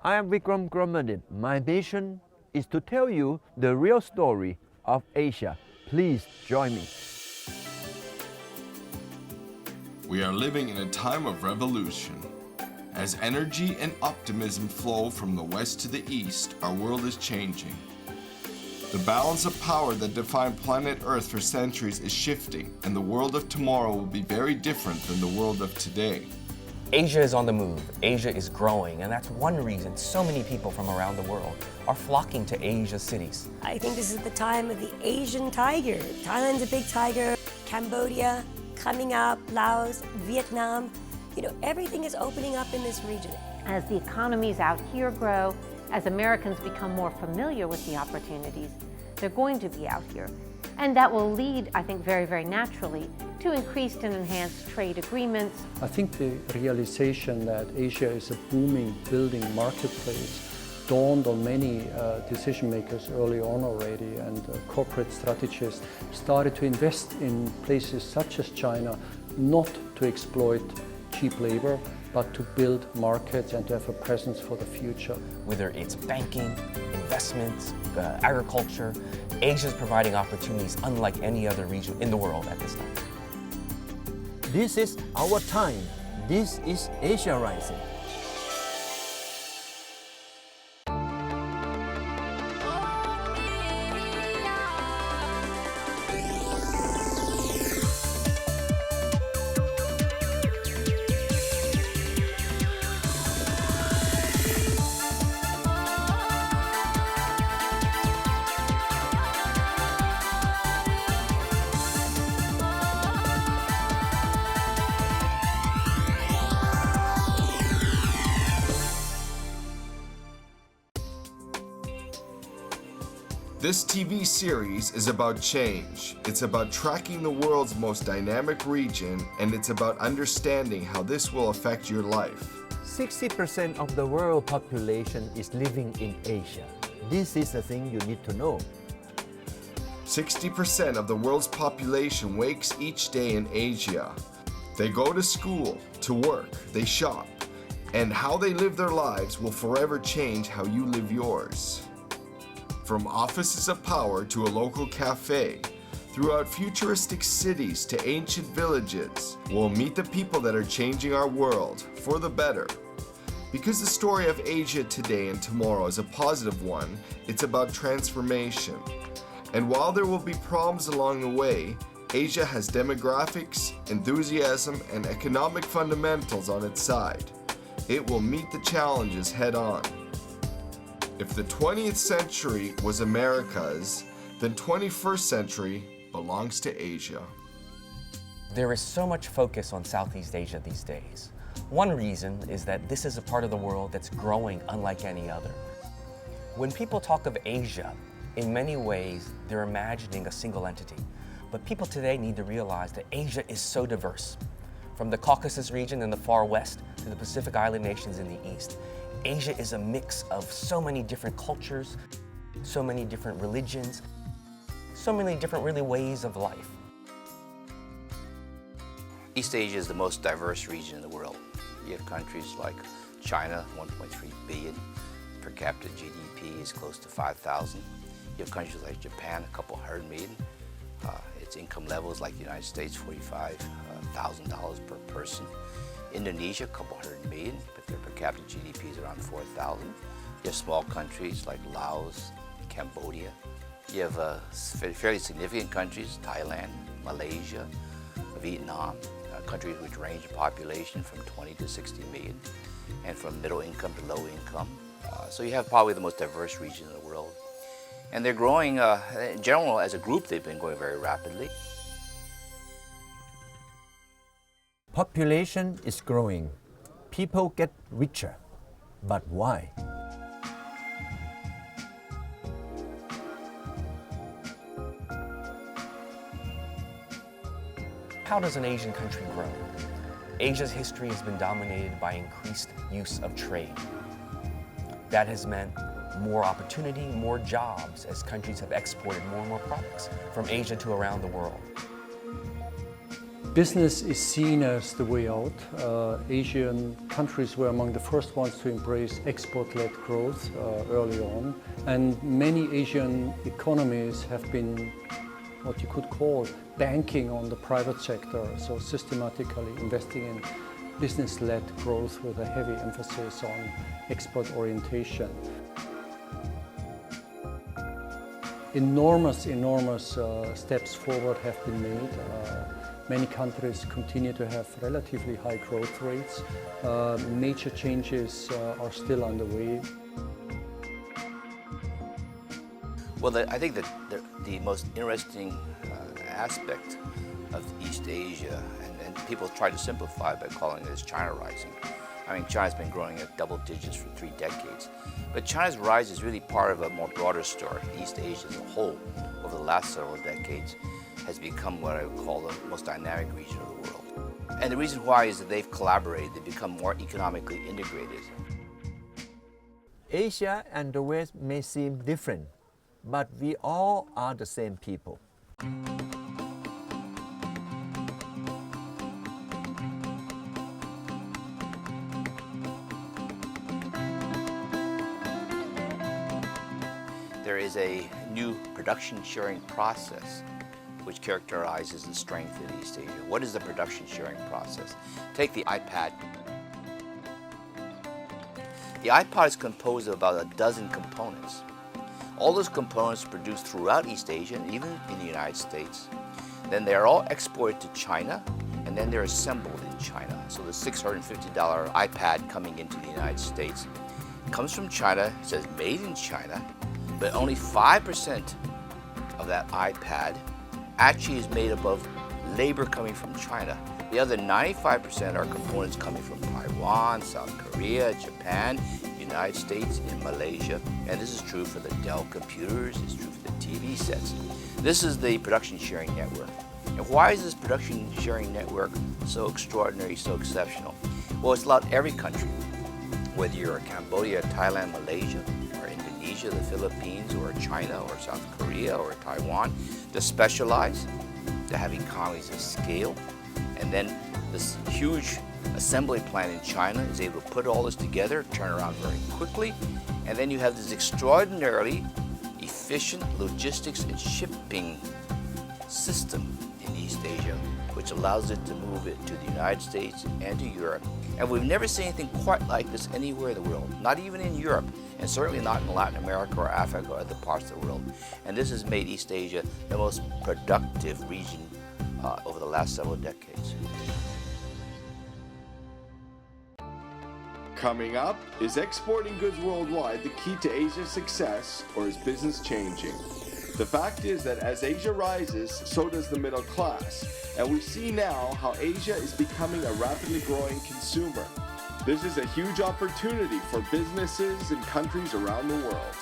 I am Vikram Gromadin. My mission is to tell you the real story of Asia. Please join me. We are living in a time of revolution. As energy and optimism flow from the west to the east, our world is changing. The balance of power that defined planet Earth for centuries is shifting, and the world of tomorrow will be very different than the world of today. Asia is on the move, Asia is growing, and that's one reason so many people from around the world are flocking to Asia's cities. I think this is the time of the Asian tiger. Thailand's a big tiger, Cambodia coming up, Laos, Vietnam. Everything is opening up in this region. As the economies out here grow, as Americans become more familiar with the opportunities, they're going to be out here. And that will lead, I think, very, very naturally to increased and enhanced trade agreements. I think the realization that Asia is a booming, building marketplace dawned on many decision makers early on already, and corporate strategists started to invest in places such as China, not to exploit cheap labor, but to build markets and to have a presence for the future. Whether it's banking, investments, agriculture, Asia is providing opportunities unlike any other region in the world at this time. This is our time. This is Asia Rising. This TV series is about change. It's about tracking the world's most dynamic region, and it's about understanding how this will affect your life. 60% of the world population is living in Asia. This is the thing you need to know. 60% of the world's population wakes each day in Asia. They go to school, to work, they shop, and how they live their lives will forever change how you live yours. From offices of power to a local cafe, throughout futuristic cities to ancient villages, we'll meet the people that are changing our world for the better. Because the story of Asia today and tomorrow is a positive one, it's about transformation. And while there will be problems along the way, Asia has demographics, enthusiasm, and economic fundamentals on its side. It will meet the challenges head on. If the 20th century was America's, then 21st century belongs to Asia. There is so much focus on Southeast Asia these days. One reason is that this is a part of the world that's growing unlike any other. When people talk of Asia, in many ways, they're imagining a single entity. But people today need to realize that Asia is so diverse. From the Caucasus region in the far west to the Pacific Island nations in the east, Asia is a mix of so many different cultures, so many different religions, so many different ways of life. East Asia is the most diverse region in the world. You have countries like China, 1.3 billion. Per capita GDP is close to 5,000. You have countries like Japan, a couple hundred million. Its income level is like the United States, $45,000 per person. Indonesia, a couple hundred million, but their per capita GDP is around 4,000. You have small countries like Laos, Cambodia. You have fairly significant countries, Thailand, Malaysia, Vietnam, countries which range in population from 20 to 60 million, and from middle income to low income. So you have probably the most diverse region in the world. And they're growing, in general, as a group, they've been growing very rapidly. Population is growing. People get richer. But why? How does an Asian country grow? Asia's history has been dominated by increased use of trade. That has meant more opportunity, more jobs, as countries have exported more and more products from Asia to around the world. Business is seen as the way out. Asian countries were among the first ones to embrace export-led growth early on, and many Asian economies have been what you could call banking on the private sector, so systematically investing in business-led growth with a heavy emphasis on export orientation. Enormous steps forward have been made. Many countries continue to have relatively high growth rates. Major changes are still underway. Well, I think that the most interesting aspect of East Asia, and people try to simplify by calling it as China rising. I mean, China's been growing at double digits for 3 decades. But China's rise is really part of a more broader story. East Asia as a whole, over the last several decades, has become what I would call the most dynamic region of the world. And the reason why is that they've collaborated, they've become more economically integrated. Asia and the West may seem different, but we all are the same people. There is a new production sharing process which characterizes the strength of East Asia. What is the production sharing process? Take the iPad. The iPod is composed of about a dozen components. All those components are produced throughout East Asia, and even in the United States. Then they're all exported to China, and then they're assembled in China. So the $650 iPad coming into the United States comes from China, it says made in China, but only 5% of that iPad actually is made up of labor coming from China. The other 95% are components coming from Taiwan, South Korea, Japan, United States, and Malaysia. And this is true for the Dell computers, it's true for the TV sets. This is the production sharing network. And why is this production sharing network so extraordinary, so exceptional? Well, it's allowed every country, whether you're Cambodia, Thailand, Malaysia, or Indonesia, the Philippines, or China, or South Korea, or Taiwan, to specialize, to have economies of scale, and then this huge assembly plant in China is able to put all this together, turn around very quickly, and then you have this extraordinarily efficient logistics and shipping system in East Asia, which allows it to move it to the United States and to Europe. And we've never seen anything quite like this anywhere in the world, not even in Europe, and certainly not in Latin America or Africa or other parts of the world. And this has made East Asia the most productive region over the last several decades. Coming up, is exporting goods worldwide the key to Asia's success, or is business changing? The fact is that as Asia rises, so does the middle class, and we see now how Asia is becoming a rapidly growing consumer. This is a huge opportunity for businesses in countries around the world.